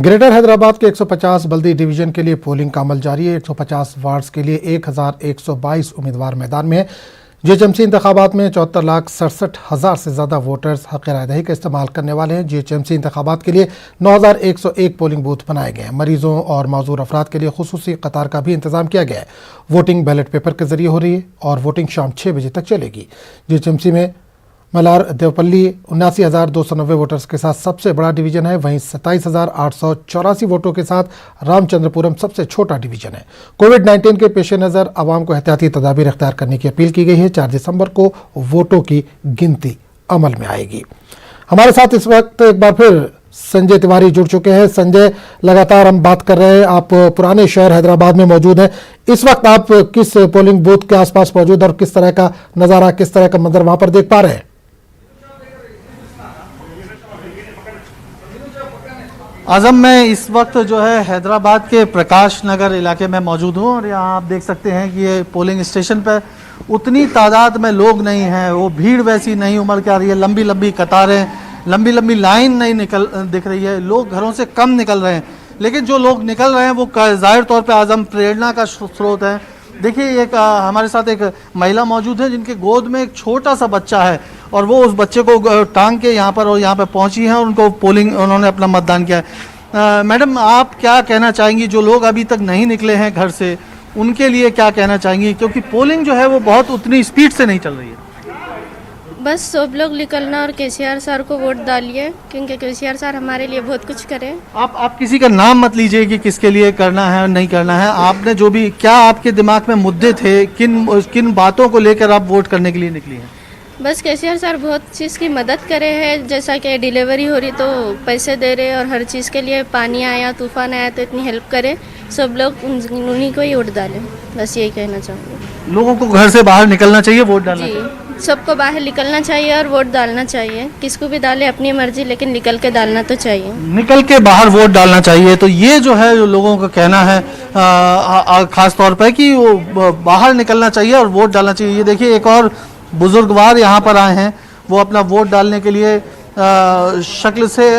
Greater Hyderabad के 150 बल्दी division के लिए पोलिंग का अमल जारी है। 150 वार्ड्स के लिए 1122 उम्मीदवार मैदान में हैं। जीएचएमसी इंतखाबात में 74,67,000 से ज़्यादा वोटर्स हक़ रायदही का इस्तेमाल करने वाले हैं। जीएचएमसी इंतखाबात के लिए 9,101 पोलिंग बूथ बनाए गए हैं। मरीजों और माजूर अफराद के लिए खुसूसी कतार का भी इंतजाम किया गया है। वोटिंग बैलेट पेपर के जरिए हो रही है और वोटिंग शाम 6 बजे तक चलेगी। जीएचएमसी में मलार देवपल्ली 79,290 वोटर्स के साथ सबसे बड़ा डिवीजन है। वहीं 27,884 वोटों के साथ रामचंद्रपुरम सबसे छोटा डिवीजन है। कोविड-19 के पेश नज़र आवाम को एहतियाती तदाबीर इख्तियार करने की अपील की गई है। 4 दिसंबर को वोटों की गिनती अमल में आएगी। हमारे साथ इस वक्त एक बार फिर संजय तिवारी जुड़ चुके हैं। संजय, लगातार हम बात कर रहे हैं, आप पुराने शहर हैदराबाद में मौजूद हैं। इस वक्त आप किस पोलिंग बूथ के आसपास मौजूद और किस तरह का नज़ारा, किस तरह का मंजर वहां पर देख पा रहे हैं? आजम, मैं इस वक्त जो है हैदराबाद के प्रकाश नगर इलाके में मौजूद हूँ और यहाँ आप देख सकते हैं कि ये पोलिंग स्टेशन पर उतनी तादाद में लोग नहीं हैं। वो भीड़ वैसी नहीं उमड़ के आ रही है। लंबी लंबी कतारें, लंबी लंबी लाइन नहीं दिख रही है। लोग घरों से कम निकल रहे हैं, लेकिन जो लोग निकल रहे हैं वो जाहिर तौर पे आजम प्रेरणा का स्रोत है। देखिए, एक हमारे साथ एक महिला मौजूद है जिनके गोद में एक छोटा सा बच्चा है और वो उस बच्चे को टांग के यहाँ पर पहुँची हैं और उन्होंने अपना मतदान किया है। मैडम, आप क्या कहना चाहेंगी? जो लोग अभी तक नहीं निकले हैं घर से, उनके लिए क्या कहना चाहेंगी? क्योंकि पोलिंग जो है वो बहुत उतनी स्पीड से नहीं चल रही है। बस सब लोग निकलना और केसीआर सर को वोट डालिए, क्योंकि केसीआर सर हमारे लिए बहुत कुछ करें। आप किसी का नाम मत लीजिए कि किसके लिए करना है और नहीं करना है। आपने जो भी, क्या आपके दिमाग में मुद्दे थे, किन बातों को लेकर आप वोट करने के लिए निकली हैं? बस केसीआर सर बहुत चीज़ की मदद करे हैं, जैसा कि डिलीवरी हो रही तो पैसे दे रहे और हर चीज़ के लिए, पानी आया, तूफान आया तो इतनी हेल्प करे। सब लोग उन्हीं को ही वोट डालें, बस यही कहना चाहूँगी। लोगों को घर से बाहर निकलना चाहिए, वोट डालना चाहिए। सबको बाहर निकलना चाहिए और वोट डालना चाहिए। किसको भी डाले अपनी मर्जी, लेकिन निकल के डालना तो चाहिए। निकल के बाहर वोट डालना चाहिए। तो ये जो है जो लोगों का कहना है खास तौर पर कि वो बाहर निकलना चाहिए और वोट डालना चाहिए। ये देखिए, एक और बुजुर्गवार यहाँ पर आए हैं। वो अपना वोट डालने के लिए शक्ल से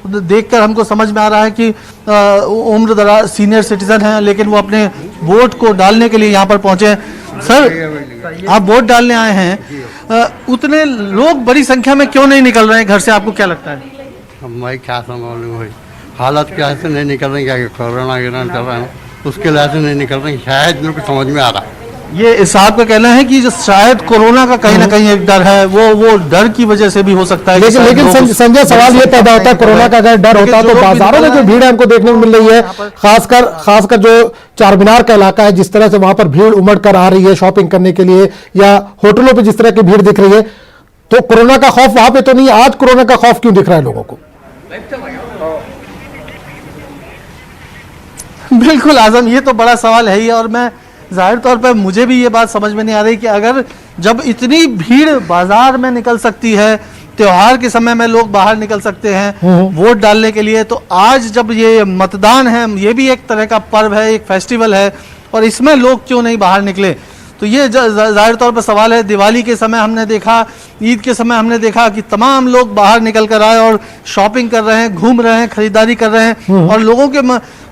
देखकर हमको समझ में आ रहा है कि उम्र दराज सीनियर सिटीजन हैं, लेकिन वो अपने वोट को डालने के लिए यहाँ पर पहुँचे। सर, आप वोट डालने आए हैं, उतने लोग बड़ी संख्या में क्यों नहीं निकल रहे हैं घर से? आपको क्या लगता है? भाई क्या मालूम भाई, हालत क्या ऐसे नहीं निकल रही, क्या कोरोना गिरोना चल रहा है, उसके लिए ऐसे नहीं निकल रही। शायद मेरे को समझ में आ रहा है। ये साहब का कहना है कि जो शायद कोरोना का कहीं ना कहीं एक डर है, वो डर की वजह से भी हो सकता है। लेकिन संजय, सवाल ये पैदा होता है, कोरोना का अगर डर होता तो बाजारों में जो भीड़ है हमको देखने को मिल रही है, खासकर जो चार मीनार का इलाका है, जिस तरह से वहां पर भीड़ उमड़ कर आ रही है शॉपिंग करने के लिए, या होटलों पे जिस तरह की भीड़ दिख रही है, तो कोरोना का खौफ वहां पे तो नहीं, आज कोरोना का खौफ क्यों दिख रहा है लोगों को? बिल्कुल आजम, ये तो बड़ा सवाल है ही। और मैं जाहिर तौर पर मुझे भी ये बात समझ में नहीं आ रही कि अगर जब इतनी भीड़ बाजार में निकल सकती है, त्योहार के समय में लोग बाहर निकल सकते हैं वोट डालने के लिए, तो आज जब ये मतदान है, ये भी एक तरह का पर्व है, एक फेस्टिवल है, और इसमें लोग क्यों नहीं बाहर निकले? तो ये जाहिर तौर पर सवाल है। दिवाली के समय हमने देखा, ईद के समय हमने देखा कि तमाम लोग बाहर निकल कर आए और शॉपिंग कर रहे हैं, घूम रहे हैं, खरीदारी कर रहे हैं, और लोगों के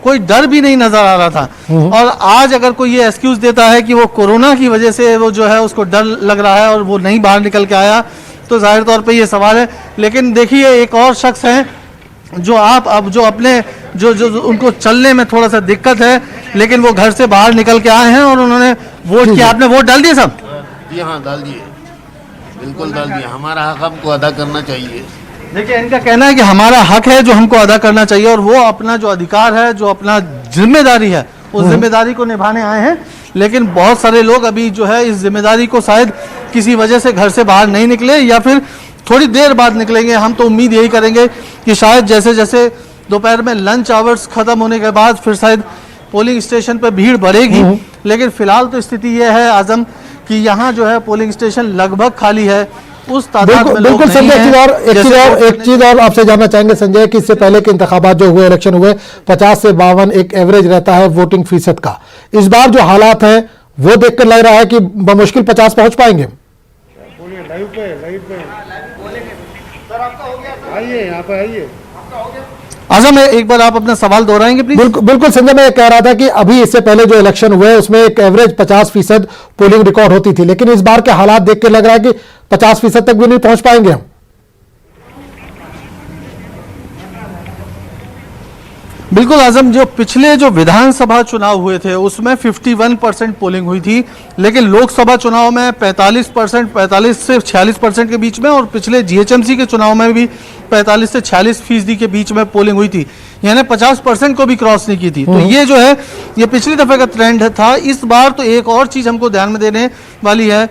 कोई डर भी नहीं नजर आ रहा था। और आज अगर कोई ये एक्सक्यूज देता है कि वो कोरोना की वजह से वो जो है उसको डर लग रहा है और वो नहीं बाहर निकल के आया, तो जाहिर तौर पे ये सवाल है। लेकिन देखिए, एक और शख्स हैं जो उनको चलने में थोड़ा सा दिक्कत है, लेकिन वो घर से बाहर निकल के आए हैं और उन्होंने वोट किया। आपने वोट डाल दिया साहब? जी हाँ, डाल दिए, बिल्कुल डाल दिया। हमारा हक हमको अदा करना चाहिए। देखिए, इनका कहना है कि हमारा हक है जो हमको अदा करना चाहिए, और वो अपना जो अधिकार है, जो अपना जिम्मेदारी है, उस जिम्मेदारी को निभाने आए हैं। लेकिन बहुत सारे लोग अभी जो है इस जिम्मेदारी को शायद किसी वजह से घर से बाहर नहीं निकले, या फिर थोड़ी देर बाद निकलेंगे। हम तो उम्मीद यही करेंगे कि शायद जैसे जैसे दोपहर में लंच आवर्स खत्म होने के बाद फिर शायद पोलिंग स्टेशन पर भीड़ बढ़ेगी। लेकिन फिलहाल तो स्थिति यह है आजम कि यहाँ जो है पोलिंग स्टेशन लगभग खाली है। उस तादाद में बिल्कुल संजय, एक चीज और आपसे जानना चाहेंगे संजय, कि इससे पहले के इंतखाबात जो हुए, इलेक्शन हुए, 50 से 52 एक एवरेज रहता है वोटिंग फीसद का। इस बार जो हालात हैं वो देखकर लग रहा है कि बमुश्किल 50 पहुंच पाएंगे। आइए यहाँ पे आइए। आजम एक बार आप अपना सवाल दोहराएंगे प्लीज। बिल्कुल बिल्कुल संजय, मैं कह रहा था कि अभी इससे पहले जो इलेक्शन हुए उसमें एक एवरेज 50% पोलिंग रिकॉर्ड होती थी, लेकिन इस बार के हालात देख के लग रहा है कि 50% तक भी नहीं पहुंच पाएंगे हम। बिल्कुल आजम, जो पिछले जो विधानसभा चुनाव हुए थे उसमें 51% पोलिंग हुई थी, लेकिन लोकसभा चुनाव में 45 से 46% के बीच में, और पिछले जीएचएमसी के चुनाव में भी 45 से 46% के बीच में पोलिंग हुई थी, यानी 50% को भी क्रॉस नहीं की थी। तो ये जो है ये पिछली दफे का ट्रेंड था। इस बार तो एक और चीज हमको ध्यान में देने वाली है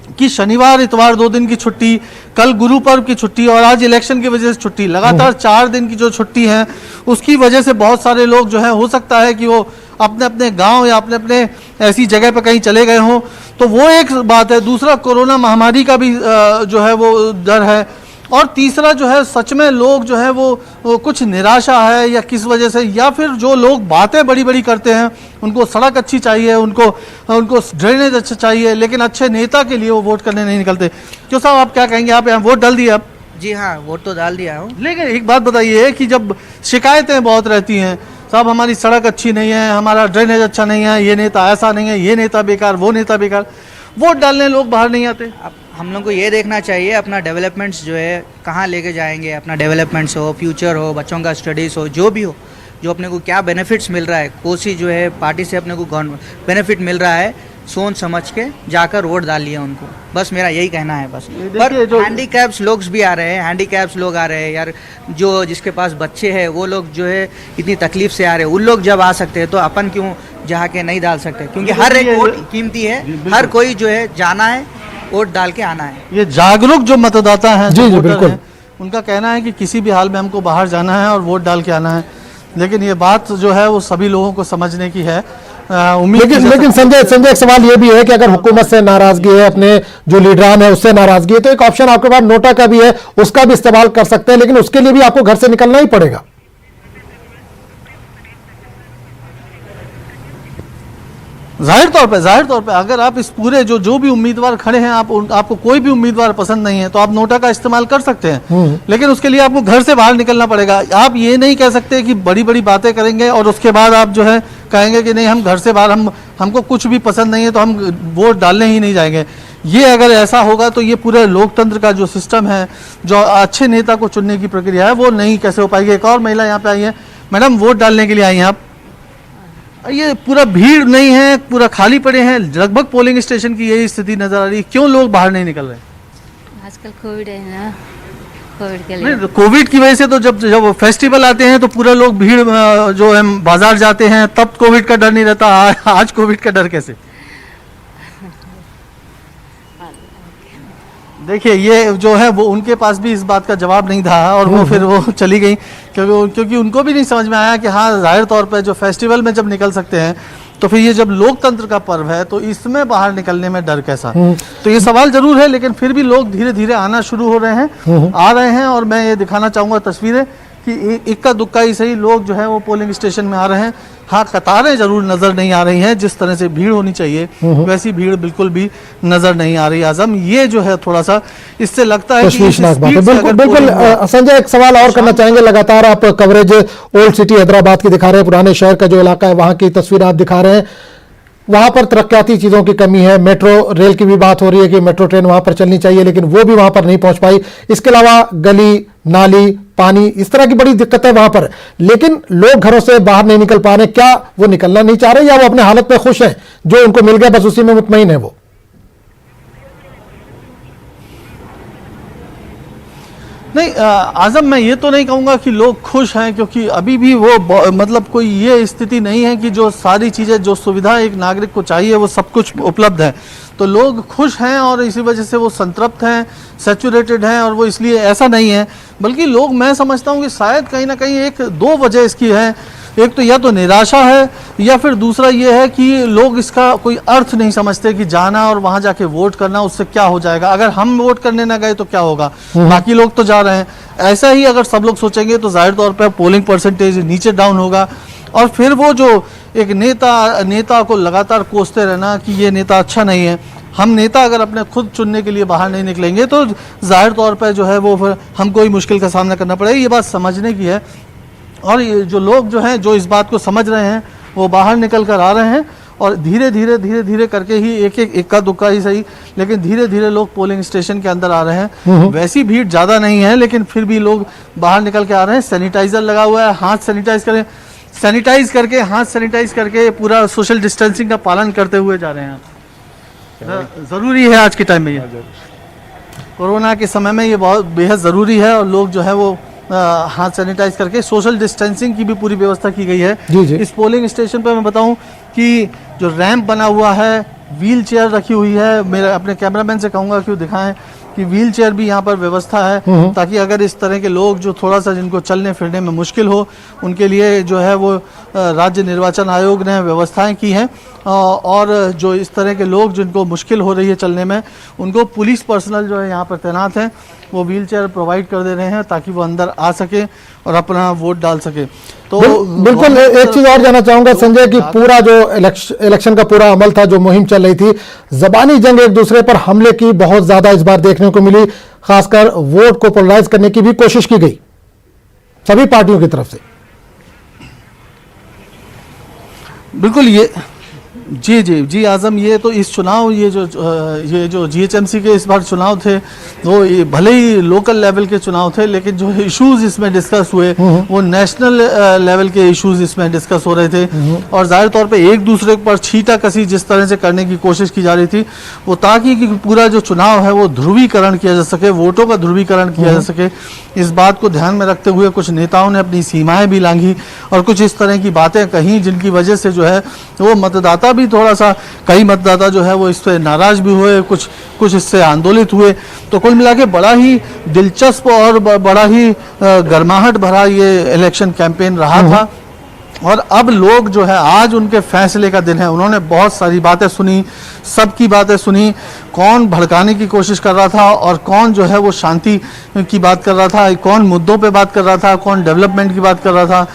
कि शनिवार इतवार 2 दिन की छुट्टी, कल गुरु पर्व की छुट्टी और आज इलेक्शन की वजह से छुट्टी, लगातार 4 दिन की जो छुट्टी है उसकी वजह से बहुत सारे लोग जो है हो सकता है कि वो अपने अपने गांव या अपने अपने ऐसी जगह पर कहीं चले गए हों, तो वो एक बात है। दूसरा, कोरोना महामारी का भी जो है वो डर है, और तीसरा जो है सच में लोग जो है वो कुछ निराशा है या किस वजह से, या फिर जो लोग बातें बड़ी बड़ी करते हैं, उनको सड़क अच्छी चाहिए, उनको ड्रेनेज अच्छा चाहिए, लेकिन अच्छे नेता के लिए वो वोट करने नहीं निकलते। क्यों साहब, आप क्या कहेंगे? आप यहाँ वोट डाल दिया? आप? जी हाँ, वोट तो डाल दिया हूँ। लेकिन एक बात बताइए कि जब शिकायतें बहुत रहती हैं, साहब हमारी सड़क अच्छी नहीं है, हमारा ड्रेनेज अच्छा नहीं है, ये नेता ऐसा नहीं है, ये नेता बेकार, वो नेता बेकार, वोट डालने लोग बाहर नहीं आते। अब हम लोग को ये देखना चाहिए अपना डेवलपमेंट्स जो है कहाँ लेके जाएंगे, अपना डेवलपमेंट्स हो, फ्यूचर हो, बच्चों का स्टडीज़ हो, जो भी हो, जो अपने को क्या बेनिफिट्स मिल रहा है, कोसी जो है पार्टी से अपने को बेनिफिट मिल रहा है, सोच समझ के जाकर वोट डालिए उनको, बस मेरा यही कहना है। बस पर हैंडीकैप्स लोग भी आ रहे हैं, हैंडीकैप्स लोग आ रहे हैं यार, जो जिसके पास बच्चे हैं वो लोग जो है इतनी तकलीफ से आ रहे हैं, उन लोग जब आ सकते हैं तो अपन क्यों जाके नहीं डाल सकते? क्योंकि हर एक वोट कीमती है, हर कोई जो है जाना है, वोट डाल के आना है। ये जागरूक जो मतदाता हैं, जी, जो जी, वोटर बिल्कुल। हैं, उनका कहना है कि किसी भी हाल में हमको बाहर जाना है और वोट डाल के आना है, लेकिन ये बात जो है वो सभी लोगों को समझने की है। उम्मीद लेकिन संजय एक सवाल ये भी है कि अगर हुकूमत से नाराजगी है, अपने जो लीडरान है उससे नाराजगी है, तो एक ऑप्शन आपके पास नोटा का भी है, उसका भी इस्तेमाल कर सकते हैं, लेकिन उसके लिए भी आपको घर से निकलना ही पड़ेगा। जाहिर तौर पे अगर आप इस पूरे जो भी उम्मीदवार खड़े हैं, आपको कोई भी उम्मीदवार पसंद नहीं है तो आप नोटा का इस्तेमाल कर सकते हैं, लेकिन उसके लिए आपको घर से बाहर निकलना पड़ेगा। आप ये नहीं कह सकते कि बड़ी बड़ी बातें करेंगे और उसके बाद आप जो है कहेंगे कि नहीं हम घर से बाहर, हमको कुछ भी पसंद नहीं है तो हम वोट डालने ही नहीं जाएंगे। ये अगर ऐसा होगा तो ये पूरे लोकतंत्र का जो सिस्टम है, जो अच्छे नेता को चुनने की प्रक्रिया है, वो नहीं कैसे हो पाएगी। एक और महिला यहाँ पे आई है। मैडम, वोट डालने के लिए आई हैं आप? ये पूरा भीड़ नहीं है, पूरा खाली पड़े हैं, लगभग पोलिंग स्टेशन की यही स्थिति नजर आ रही है, क्यों लोग बाहर नहीं निकल रहे? आजकल कोविड है ना, कोविड के लिए। नहीं, कोविड की वजह से तो जब फेस्टिवल आते हैं तो पूरा लोग भीड़ जो है बाजार जाते हैं, तब कोविड का डर नहीं रहता। आज कोविड का डर कैसे? देखिए, ये जो है वो उनके पास भी इस बात का जवाब नहीं था और वो फिर वो चली गई, क्योंकि उनको भी नहीं समझ में आया कि हाँ, जाहिर तौर पे जो फेस्टिवल में जब निकल सकते हैं तो फिर ये जब लोकतंत्र का पर्व है तो इसमें बाहर निकलने में डर कैसा? तो ये सवाल जरूर है, लेकिन फिर भी लोग धीरे धीरे आना शुरू हो रहे हैं, आ रहे हैं। और मैं ये दिखाना चाहूँगा तस्वीरें कि इक्का दुक्का ही सही लोग जो है वो पोलिंग स्टेशन में आ रहे हैं। हाँ, कतारें जरूर नजर नहीं आ रही हैं, जिस तरह से भीड़ होनी चाहिए वैसी भीड़ बिल्कुल भी नजर नहीं आ रही। आजम, ये जो है थोड़ा सा इससे लगता है कि बिल्कुल संजय, एक सवाल और करना चाहेंगे। लगातार आप कवरेज ओल्ड सिटी हैदराबाद की दिखा रहे हैं, पुराने शहर का जो इलाका है वहां की तस्वीर आप दिखा रहे हैं। वहां पर तरक्याती चीजों की कमी है, मेट्रो रेल की भी बात हो रही है कि मेट्रो ट्रेन वहां पर चलनी चाहिए, लेकिन वो भी वहां पर नहीं पहुंच पाई। इसके अलावा गली नाली पानी इस तरह की बड़ी दिक्कतें वहां पर, लेकिन लोग घरों से बाहर नहीं निकल पा रहे। क्या वो निकलना नहीं चाह रहे या वो अपने हालत में खुश हैं, जो उनको मिल गया बस उसी में मुतमईन है वो? नहीं आजम, मैं ये तो नहीं कहूँगा कि लोग खुश हैं, क्योंकि अभी भी वो मतलब कोई ये स्थिति नहीं है कि जो सारी चीज़ें, जो सुविधा एक नागरिक को चाहिए वो सब कुछ उपलब्ध है। तो लोग खुश हैं और इसी वजह से वो संतृप्त हैं, सैचुरेटेड हैं, और वो इसलिए ऐसा नहीं है। बल्कि लोग, मैं समझता हूँ कि शायद कहीं ना कहीं एक दो वजह इसकी है। एक तो या तो निराशा है, या फिर दूसरा ये है कि लोग इसका कोई अर्थ नहीं समझते कि जाना और वहां जाके वोट करना उससे क्या हो जाएगा। अगर हम वोट करने ना गए तो क्या होगा, बाकी लोग तो जा रहे हैं। ऐसा ही अगर सब लोग सोचेंगे तो जाहिर तौर पर पोलिंग परसेंटेज नीचे डाउन होगा, और फिर वो जो एक नेता को लगातार कोसते रहना कि ये नेता अच्छा नहीं है। हम नेता अगर अपने खुद चुनने के लिए बाहर नहीं निकलेंगे तो जाहिर तौर पर जो है वो फिर हमको ही मुश्किल का सामना करना पड़ेगा। ये बात समझने की है। और ये जो लोग जो हैं, जो इस बात को समझ रहे हैं, वो बाहर निकल कर आ रहे हैं और धीरे धीरे करके ही एक इक्का दुक्का ही सही, लेकिन धीरे धीरे लोग पोलिंग स्टेशन के अंदर आ रहे हैं। वैसी भीड़ ज़्यादा नहीं है, लेकिन फिर भी लोग बाहर निकल के आ रहे हैं। सैनिटाइजर लगा हुआ है, हाथ सैनिटाइज करके पूरा सोशल डिस्टेंसिंग का पालन करते हुए जा रहे हैं। ज़रूरी है आज के टाइम में, ये कोरोना के समय में ये बहुत बेहद ज़रूरी है। और लोग जो है वो हाथ सैनिटाइज करके सोशल डिस्टेंसिंग की भी पूरी व्यवस्था की गई है। जी जी। इस पोलिंग स्टेशन पर मैं बताऊं कि जो रैंप बना हुआ है, व्हील चेयर रखी हुई है। मेरे अपने कैमरामैन से कहूँगा कि वो दिखाएं कि व्हील चेयर भी यहाँ पर व्यवस्था है, ताकि अगर इस तरह के लोग जो थोड़ा सा जिनको चलने फिरने में मुश्किल हो, उनके लिए जो है वो राज्य निर्वाचन आयोग ने व्यवस्थाएं की हैं। और जो इस तरह के लोग जिनको मुश्किल हो रही है चलने में, उनको पुलिस पर्सनल जो है यहाँ पर तैनात हैं, वो व्हील चेयर प्रोवाइड कर दे रहे हैं ताकि वो अंदर आ सके और अपना वोट डाल सके। तो बिल्कुल एक चीज और जानना चाहूंगा संजय कि पूरा जो इलेक्शन का पूरा अमल था, जो मुहिम चल रही थी, जबानी जंग एक दूसरे पर हमले की बहुत ज्यादा इस बार देखने को मिली। खासकर वोट को पोलराइज करने की भी कोशिश की गई सभी पार्टियों की तरफ से। बिल्कुल जी आजम, ये तो इस चुनाव ये जो जीएचएमसी के इस बार चुनाव थे, वो ये भले ही लोकल लेवल के चुनाव थे, लेकिन जो इश्यूज इसमें डिस्कस हुए वो नेशनल लेवल के इश्यूज इसमें डिस्कस हो रहे थे। और जाहिर तौर पे एक दूसरे पर छींटाकसी जिस तरह से करने की कोशिश की जा रही थी, वो ताकि कि पूरा जो चुनाव है वो ध्रुवीकरण किया जा सके, वोटों का ध्रुवीकरण किया जा सके। इस बात को ध्यान में रखते हुए कुछ नेताओं ने अपनी सीमाएं भी लांघी और कुछ इस तरह की बातें कही, जिनकी वजह से जो है वो मतदाता भी थोड़ा सा, कई मतदाता जो है वो इससे नाराज भी हुए, कुछ इससे आंदोलित हुए। तो कुल मिला के बड़ा ही दिलचस्प और बड़ा ही गर्माहट भरा ये इलेक्शन कैंपेन रहा था। और अब लोग जो है, आज उनके फैसले का दिन है। उन्होंने बहुत सारी बातें सुनी, सबकी बातें सुनी, कौन भड़काने की कोशिश कर रहा था और कौन जो है वो शांति की बात कर रहा था, कौन मुद्दों पे बात कर रहा था, कौन डेवलपमेंट की बात कर रहा था।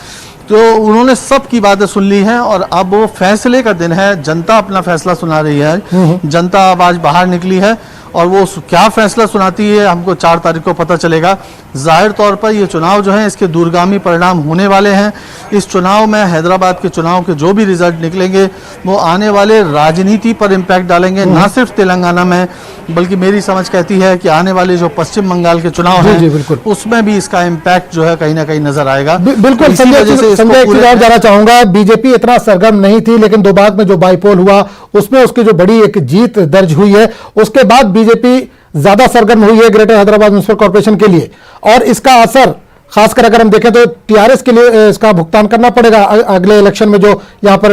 तो उन्होंने सब की बातें सुन ली हैं और अब वो फैसले का दिन है। जनता अपना फैसला सुना रही है। जनता अब आज बाहर निकली है और वो क्या फैसला सुनाती है हमको 4 तारीख को पता चलेगा। जाहिर तौर पर ये चुनाव जो है इसके दूरगामी परिणाम होने वाले हैं। इस चुनाव में, हैदराबाद के चुनाव के जो भी रिजल्ट निकलेंगे वो आने वाले राजनीति पर इम्पैक्ट डालेंगे, ना सिर्फ तेलंगाना में, बल्कि मेरी समझ कहती है कि आने वाले जो पश्चिम बंगाल के चुनाव हैं उसमें भी इसका इम्पैक्ट जो है कहीं ना कहीं नजर आएगा। बिल्कुल संजय, एक चीज और जाना चाहूंगा, बीजेपी इतना सरगर्म नहीं थी, लेकिन दोबाग में जो बाईपोल हुआ उसमें उसकी जो बड़ी एक जीत दर्ज हुई है, उसके बाद बीजेपी ज्यादा सरगर्म हुई है ग्रेटर हैदराबाद म्युनिसिपल कॉर्पोरेशन के लिए। और इसका असर खासकर अगर हम देखें तो टीआरएस के लिए इसका भुगतान करना पड़ेगा अगले इलेक्शन में, जो यहां पर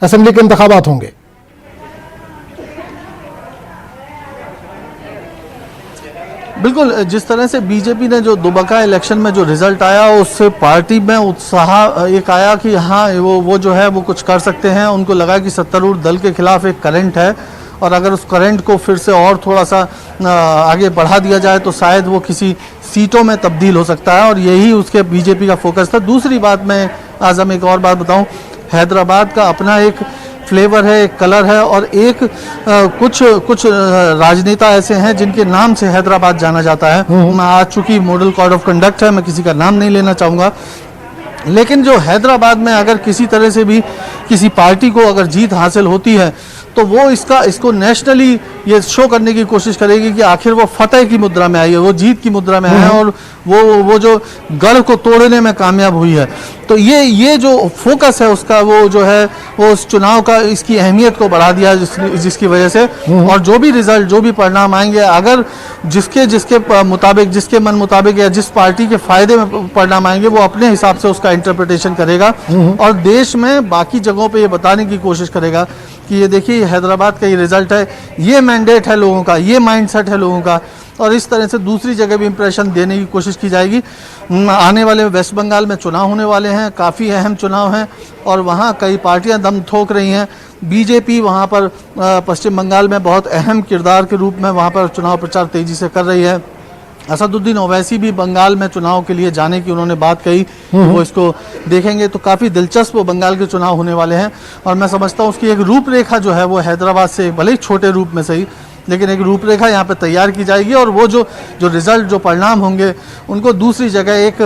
असेंबली के इंतखाबात होंगे। बिल्कुल, जिस तरह से बीजेपी ने जो दोबाका इलेक्शन में जो रिजल्ट आया, उससे पार्टी में उत्साह एक आया कि हाँ वो जो है वो कुछ कर सकते हैं। उनको लगा कि सत्तारूढ़ दल के खिलाफ एक करंट है और अगर उस करंट को फिर से और थोड़ा सा आगे बढ़ा दिया जाए तो शायद वो किसी सीटों में तब्दील हो सकता है, और यही उसके बीजेपी का फोकस था। दूसरी बात, मैं आजम एक और बात बताऊं, हैदराबाद का अपना एक फ्लेवर है, एक कलर है, और एक कुछ राजनेता ऐसे हैं जिनके नाम से हैदराबाद जाना जाता है। मैं आज चूंकि मॉडल कोड ऑफ कंडक्ट है, मैं किसी का नाम नहीं लेना चाहूँगा, लेकिन जो हैदराबाद में अगर किसी तरह से भी किसी पार्टी को अगर जीत हासिल होती है तो वो इसको नेशनली ये शो करने की कोशिश करेगी कि आखिर वो फतेह की मुद्रा में आई है, वो जीत की मुद्रा में है और वो जो गढ़ को तोड़ने में कामयाब हुई है। तो ये जो फोकस है उसका, वो जो है वो उस चुनाव का इसकी अहमियत को बढ़ा दिया जिसकी वजह से, और जो भी रिजल्ट, जो भी परिणाम आएंगे, अगर जिसके मुताबिक, जिसके मन मुताबिक या जिस पार्टी के फायदे में परिणाम आएंगे, वो अपने हिसाब से उसका इंटरप्रिटेशन करेगा और देश में बाकी जगहों पे ये बताने की कोशिश करेगा कि ये देखिए हैदराबाद का ये रिजल्ट है, ये मैंडेट है लोगों का, ये माइंडसेट है लोगों का, और इस तरह से दूसरी जगह भी इंप्रेशन देने की कोशिश की जाएगी। आने वाले वेस्ट बंगाल में चुनाव होने वाले हैं, काफ़ी अहम चुनाव हैं और वहाँ कई पार्टियां दम थोक रही हैं। बीजेपी वहाँ पर पश्चिम बंगाल में बहुत अहम किरदार के रूप में वहाँ पर चुनाव प्रचार तेज़ी से कर रही है। असदुद्दीन ओवैसी भी बंगाल में चुनाव के लिए जाने की उन्होंने बात कही, वो इसको देखेंगे। तो काफ़ी दिलचस्प बंगाल के चुनाव होने वाले हैं और मैं समझता हूँ उसकी एक रूपरेखा जो है वो हैदराबाद से भले ही छोटे रूप में सही, लेकिन एक रूपरेखा यहाँ पे तैयार की जाएगी और वो जो रिजल्ट, जो परिणाम होंगे, उनको दूसरी जगह एक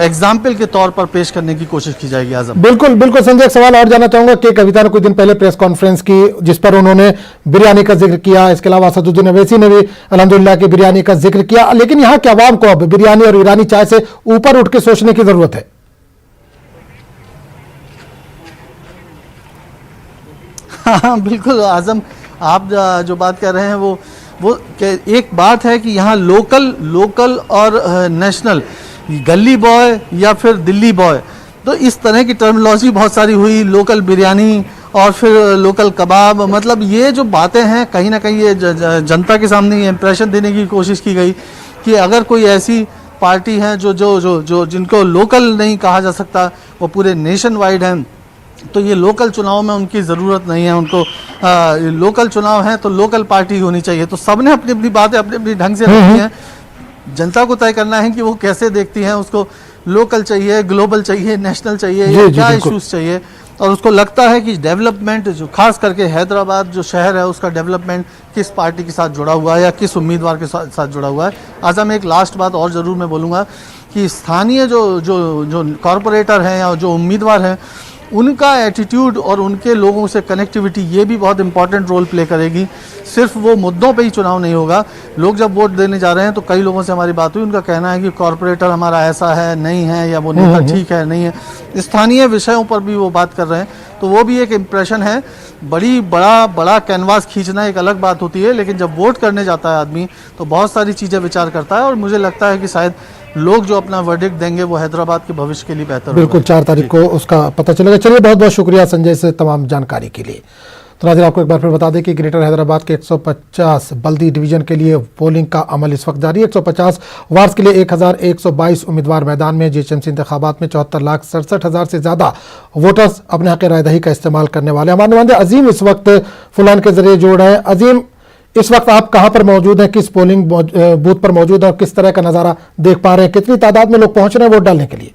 एग्जाम्पल के तौर पर पेश करने की कोशिश की जाएगी। आजम, बिल्कुल बिल्कुल संजय, एक सवाल और जानना चाहूंगा कि कविता ने कुछ दिन पहले प्रेस कॉन्फ्रेंस की जिस पर उन्होंने बिरयानी का जिक्र किया, इसके अलावा असदुद्दीन अवैसी ने भी अल्हम्दुलिल्लाह की बिरयानी का जिक्र किया, लेकिन यहाँ के अवाम को अब बिरयानी और ईरानी चाय से ऊपर उठ के सोचने की जरूरत है। हाँ बिल्कुल आजम, आप जो बात कर रहे हैं वो एक बात है कि यहाँ लोकल और नेशनल, गली बॉय या फिर दिल्ली बॉय, तो इस तरह की टर्मिनोलॉजी बहुत सारी हुई। लोकल बिरयानी और फिर लोकल कबाब, मतलब ये जो बातें हैं कहीं ना कहीं ये जनता के सामने ये इंप्रेशन देने की कोशिश की गई कि अगर कोई ऐसी पार्टी है जो जिनको लोकल नहीं कहा जा सकता, वो पूरे नेशन वाइड हैं, तो ये लोकल चुनाव में उनकी ज़रूरत नहीं है। उनको लोकल चुनाव है तो लोकल पार्टी होनी चाहिए। तो सबने अपनी अपनी बातें अपने अपने ढंग से रखी हैं। जनता को तय करना है कि वो कैसे देखती हैं, उसको लोकल चाहिए, ग्लोबल चाहिए, नेशनल चाहिए, या क्या इश्यूज चाहिए। और उसको लगता है कि डेवलपमेंट, जो खास करके हैदराबाद जो शहर है उसका डेवलपमेंट किस पार्टी के साथ जुड़ा हुआ है या किस उम्मीदवार के साथ जुड़ा हुआ है। आज हम एक लास्ट बात और ज़रूर मैं बोलूँगा कि स्थानीय जो कॉरपोरेटर हैं या जो उम्मीदवार हैं, उनका एटीट्यूड और उनके लोगों से कनेक्टिविटी, ये भी बहुत इंपॉर्टेंट रोल प्ले करेगी। सिर्फ वो मुद्दों पे ही चुनाव नहीं होगा। लोग जब वोट देने जा रहे हैं तो कई लोगों से हमारी बात हुई, उनका कहना है कि कॉरपोरेटर हमारा ऐसा है, नहीं है, या वो नेता ठीक है, नहीं है। स्थानीय विषयों पर भी वो बात कर रहे हैं, तो वो भी एक इम्प्रेशन है। बड़ा कैनवास खींचना एक अलग बात होती है, लेकिन जब वोट करने जाता है आदमी तो बहुत सारी चीज़ें विचार करता है, और मुझे लगता है कि शायद लोग जो अपना वर्डिक्ट देंगे वो हैदराबाद के भविष्य के लिए बेहतर होगा। बिल्कुल 4 तारीख को उसका पता चलेगा। चलिए, बहुत बहुत शुक्रिया संजय से तमाम जानकारी के लिए। तो नाज़रीन, आपको एक बार फिर बता दें कि ग्रेटर हैदराबाद के 150 बल्दी डिवीजन के लिए पोलिंग का अमल इस वक्त जारी है। 150 वार्ड्स के लिए 1122 उम्मीदवार मैदान में। जीएचएमसी इंतखाबात में 74,67,000 से ज़्यादा वोटर्स अपने हक़ रायदही का इस्तेमाल करने वाले। हमारे नुमाइंदे अजीम इस वक्त फुलान के जरिए जोड़ रहे हैं। अजीम, इस वक्त आप कहां पर मौजूद हैं, किस पोलिंग बूथ पर मौजूद हैं और किस तरह का नज़ारा देख पा रहे हैं? कितनी तादाद में लोग पहुंच रहे हैं वोट डालने के लिए?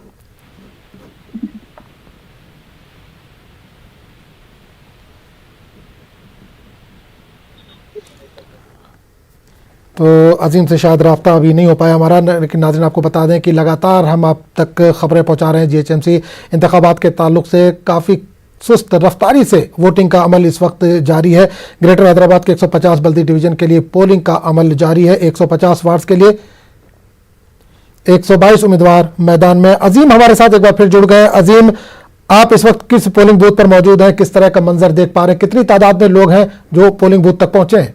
तो अजीम से शायद राब्ता अभी नहीं हो पाया हमारा, लेकिन नाज़रीन आपको बता दें कि लगातार हम आप तक खबरें पहुंचा रहे हैं। जीएचएमसी इंतखाबात के ताल्लुक से काफ़ी सुस्त रफ्तारी से वोटिंग का अमल इस वक्त जारी है। ग्रेटर हैदराबाद के 150 बल्दी डिवीजन के लिए पोलिंग का अमल जारी है। 150 वार्ड्स के लिए 122 उम्मीदवार मैदान में। अजीम हमारे साथ एक बार फिर जुड़ गए। अजीम, आप इस वक्त किस पोलिंग बूथ पर मौजूद हैं, किस तरह का मंजर देख पा रहे हैं, कितनी तादाद में लोग हैं जो पोलिंग बूथ तक पहुंचे हैं?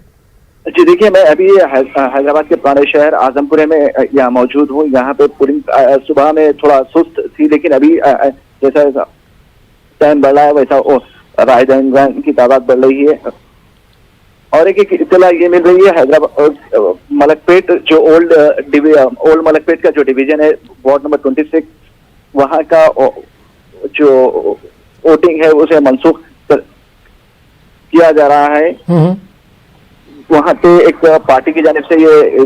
जी देखिए, मैं अभी हैदराबाद के पुराने शहर आजमपुरे में यहाँ मौजूद हूँ। यहाँ पे पोलिंग सुबह में थोड़ा सुस्त थी, लेकिन अभी जैसा टाइम बढ़ रहा है वैसा राय दहिंदगान की तादाद बढ़ रही है। और एक इत्तला ये मिल रही है, हैदराबाद मलकपेट जो ओल्ड मलकपेट का जो डिवीजन है, वार्ड नंबर 26, वहाँ का जो वोटिंग है उसे मनसूख किया जा रहा है। वहाँ पे एक पार्टी की जानिब से ये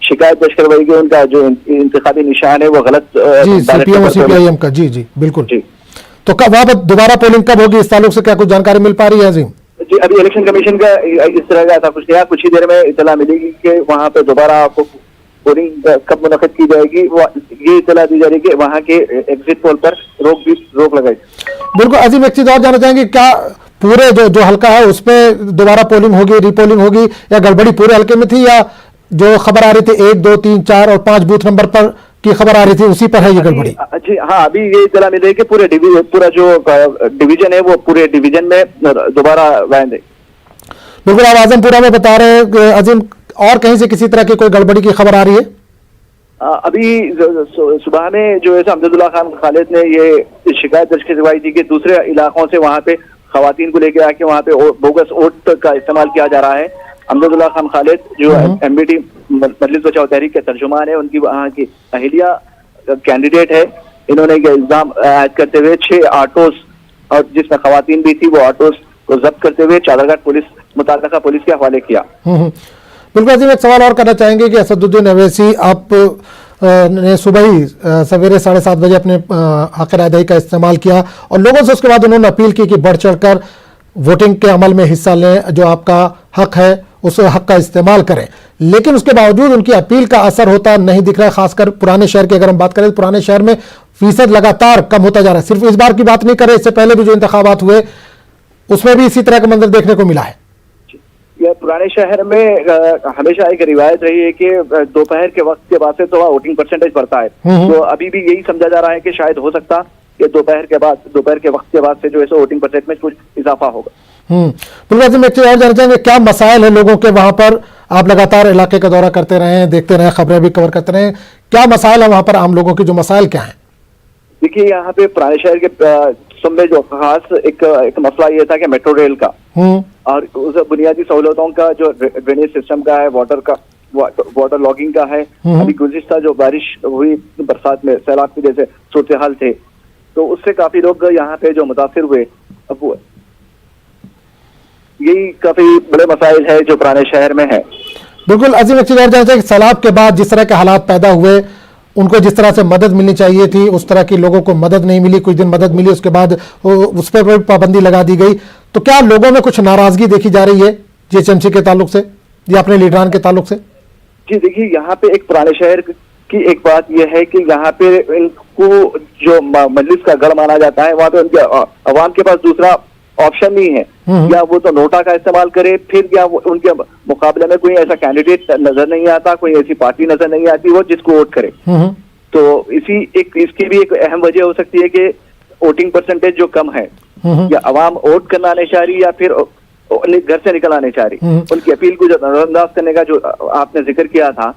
शिकायत दर्ज करवाई गई, उनका जो इंतखाबी निशान है वो गलत सीपीएम और सीपीआईएम का। जी जी बिल्कुल जी। तो कब वहाँ पर दोबारा पोलिंग कब होगी, इस ताल्लुक से क्या कुछ जानकारी मिल पा रही है अजीम? जी, अभी इलेक्शन कमीशन का इस तरह का था कुछ नहीं, कुछ ही देर में इतला मिलेगी कि वहाँ पे दोबारा पोलिंग कब मुनक़िद की जाएगी। ये इतला दी जा रही है कि वहाँ के एग्जिट पोल पर रोक लगाई। बिल्कुल अजीम, एक चीज और जानना चाहेंगे, क्या पूरे जो हल्का है उसमें दोबारा पोलिंग होगी, रिपोलिंग होगी, या गड़बड़ी पूरे हल्के में थी, या जो खबर आ रही थी 1, 2, 3, 4 और 5 बूथ नंबर पर की खबर आ रही थी उसी पर है ये गड़बड़ी? जी हाँ, अभी ये इतला मिल रही है कि पूरा जो डिवीजन है वो पूरे डिवीजन में दोबारा वैन है। बिल्कुल, आप आजमपुरा में बता रहे हैं अजीम, और कहीं से किसी तरह की कोई गड़बड़ी की खबर आ रही है? अभी सुबह में जो है अहमदुल्लाह खान खालिद ने ये शिकायत दर्ज करवाई थी कि दूसरे इलाकों से वहाँ पे खवातीन को लेके आके वहाँ पे बोगस वोट का इस्तेमाल किया जा रहा है। अहमदुल्लाह खान खालिद जो एमबीटी मजलिस बचाओ तहरीक के तर्जुमान है, उनकी वहाँ की अहलिया कैंडिडेट है। इन्होंने ये इल्जाम आयद करते हुए 6 ऑटोस और जिसमें खवातीन भी थी वो ऑटोस को जब्त करते हुए चादरघाट पुलिस मुताल्लिका पुलिस के हवाले किया। बिल्कुल अजीम, एक सवाल और करना चाहेंगे कि असदुद्दीन अवैसी आप ने सुबह ही सवेरे 7:30 बजे अपने हक़ रायदही का इस्तेमाल किया और लोगों से उसके बाद उन्होंने अपील की कि बढ़ चढ़कर वोटिंग के अमल में हिस्सा लें, जो आपका हक है उस हक का इस्तेमाल करें, लेकिन उसके बावजूद उनकी अपील का असर होता नहीं दिख रहा है। खासकर पुराने शहर की अगर हम बात करें तो पुराने शहर में फीसद लगातार कम होता जा रहा है। सिर्फ इस बार की बात नहीं कर रहे, इससे पहले भी जो इंतखाबात हुए उसमें भी इसी तरह का मंजर देखने को मिला है। यह पुराने शहर में हमेशा एक रिवायत रही है कि दोपहर के वक्त के बाद से तो वोटिंग परसेंटेज बढ़ता है। तो अभी भी यही समझा जा रहा है कि शायद हो सकता कि दोपहर के वक्त के बाद से जो है सो वोटिंग परसेंटेज में कुछ इजाफा होगा। बिल्कुल। मैं एक चीज और जानना चाहेंगे, क्या मसाइल है लोगों के वहां पर? आप लगातार इलाके का दौरा करते रहे हैं, देखते रहे, खबरें भी कवर करते रहे, क्या मसाइल है वहां पर? आम लोगों के जो मसाइल क्या है? देखिए, यहाँ पे पुराने शहर के में जो खास एक मसला ये था कि मेट्रो रेल का और उस बुनियादी सहूलतों का जो ड्रेनेज सिस्टम का है, वाटर लॉगिंग का है। अभी गुज़िश्ता जो बारिश हुई बरसात में, सैलाब की जैसे सूरत हाल थे, तो उससे काफी लोग यहाँ पे जो मुतासिर हुए। अब वो यही काफी बड़े मसाइल है जो पुराने शहर में है। बिल्कुल। अजीम, एक चीज और जानना चाहिए, सैलाब के बाद जिस तरह के हालात पैदा हुए, उनको जिस तरह से मदद मिलनी चाहिए थी उस तरह की लोगों को मदद नहीं मिली। कुछ दिन मदद मिली, उसके बाद उस पर भी पाबंदी लगा दी गई। तो क्या लोगों में कुछ नाराजगी देखी जा रही है जीएचएमसी के ताल्लुक से या अपने लीडरान के ताल्लुक से? जी देखिए, यहाँ पे एक पुराने शहर की एक बात यह है कि यहाँ पे इनको जो मजलिस का गढ़ माना जाता है, वहाँ पे उनके अवाम के पास दूसरा ऑप्शन नहीं है। या वो तो नोटा का इस्तेमाल करे, फिर या उनके मुकाबले में कोई ऐसा कैंडिडेट नजर नहीं आता, कोई ऐसी पार्टी नजर नहीं आती वो जिसको वोट करे। तो इसकी भी एक अहम वजह हो सकती है कि वोटिंग परसेंटेज जो कम है, या अवाम वोट करना नहीं चाह रही या फिर घर से निकल आने चाह रही। उनकी अपील को जो नजरअंदाज करने का जो आपने जिक्र किया था,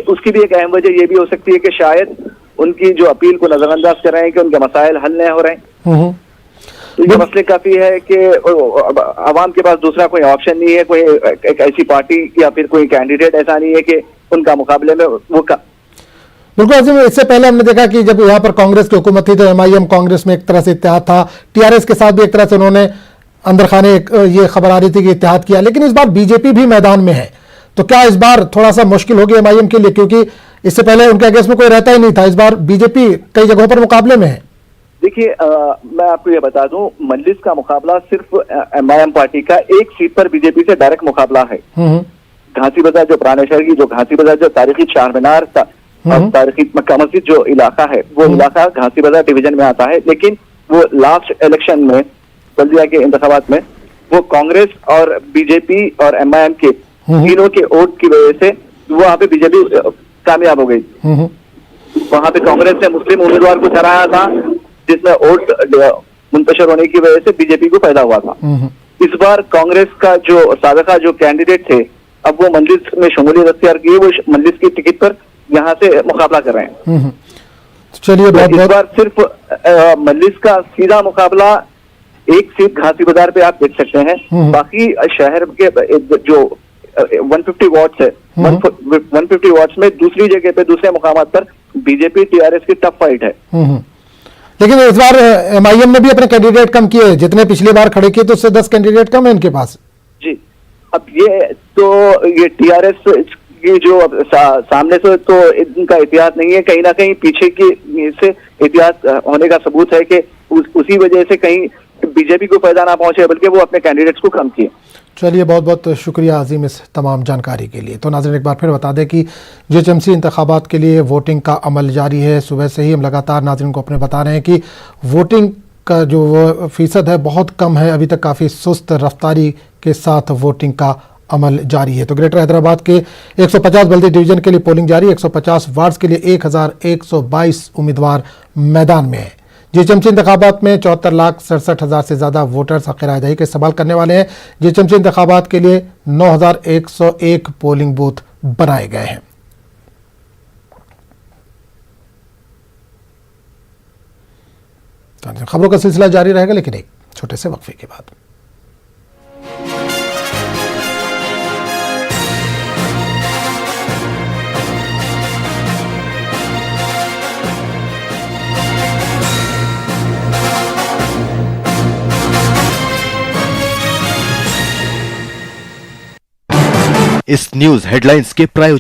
उसकी भी एक अहम वजह ये भी हो सकती है कि शायद उनकी जो अपील को नजरअंदाज कर रहे हैं कि उनके मसाइल हल नहीं हो रहे हैं। तो ये मसले काफी है कि अवाम के पास दूसरा कोई ऑप्शन नहीं है, कोई एक ऐसी पार्टी या फिर कोई कैंडिडेट ऐसा नहीं है कि उनका मुकाबले में वो बिल्कुल। अजीम, इससे पहले हमने देखा कि जब यहाँ पर कांग्रेस की हुकूमत थी तो एमआईएम कांग्रेस में एक तरह से इत्तेहाद था, टीआरएस के साथ भी एक तरह से उन्होंने अंदर खाने ये खबर आ रही थी कि इत्तेहाद किया, लेकिन इस बार बीजेपी भी मैदान में है। तो क्या इस बार थोड़ा सा मुश्किल होगी एमआईएम के लिए, क्योंकि इससे पहले उनके अगेंस्ट में कोई रहता ही नहीं था, इस बार बीजेपी कई जगहों पर मुकाबले में है? देखिए, मैं आपको ये बता दूं, मजलिस का मुकाबला सिर्फ एमआईएम पार्टी का एक सीट पर बीजेपी से डायरेक्ट मुकाबला है। घासी बाजार जो पुराने शहर की जो घासी बाजार जो तारीखी चार मीनार और तारीखी मक्का मस्जिद जो इलाका है, वो इलाका घासी बाजार डिवीजन में आता है। लेकिन वो लास्ट इलेक्शन में, बल्दिया के इंतखाबात में, वो कांग्रेस और बीजेपी और एमआईएम के तीनों के वोट की वजह से वहां पे बीजेपी कामयाब हो गई। वहां पे कांग्रेस ने मुस्लिम उम्मीदवार को हराया था, जिसमें वोट मुंतशर होने की वजह से बीजेपी को फायदा हुआ था। इस बार कांग्रेस का जो साबिका जो कैंडिडेट थे, अब वो मजलिस में शमूलियत अख्तियार किए, वो मजलिस की टिकट पर यहाँ से मुकाबला कर रहे हैं। चलिए, इस बार सिर्फ मजलिस का सीधा मुकाबला एक सीट घासी बाजार पे आप देख सकते हैं। बाकी शहर के जो 150 वार्ड्स है, 150 वार्ड्स में दूसरी जगह पे, दूसरे मुकामात पर बीजेपी टीआरएस की टफ फाइट है। लेकिन इस बार एमआईएम ने भी अपने कैंडिडेट कम किए, जितने पिछली बार खड़े किए तो उससे 10 कैंडिडेट कम है इनके पास। जी, अब ये टीआरएस की जो सामने से तो इनका इतिहास नहीं है, कहीं ना कहीं पीछे की से इतिहास होने का सबूत है कि उसी वजह से कहीं बीजेपी को फायदा ना पहुंचे, बल्कि वो अपने कैंडिडेट्स को कम किए। चलिए, बहुत बहुत शुक्रिया अजीम इस तमाम जानकारी के लिए। तो नाज़रीन, एक बार फिर बता दें कि जीएचएमसी इंतखाबात के लिए वोटिंग का अमल जारी है। सुबह से ही हम लगातार नाज़रीन को अपने बता रहे हैं कि वोटिंग का जो फीसद है बहुत कम है, अभी तक काफ़ी सुस्त रफ्तारी के साथ वोटिंग का अमल जारी है। तो ग्रेटर हैदराबाद के 150 बल्दी डिवीजन के लिए पोलिंग जारी, 150 वार्ड्स के लिए 1122 उम्मीदवार मैदान में है। जीएचएमसी इंतखाबात में 74,67,000 से ज़्यादा वोटर्स हक़ राय दही के इस्तेमाल करने वाले हैं। जीएचएमसी इंतखाबात के लिए 9,101 पोलिंग बूथ बनाए गए हैं। खबरों का सिलसिला जारी रहेगा, लेकिन एक छोटे से वक्फे के बाद। इस न्यूज हेडलाइंस के प्रायोजक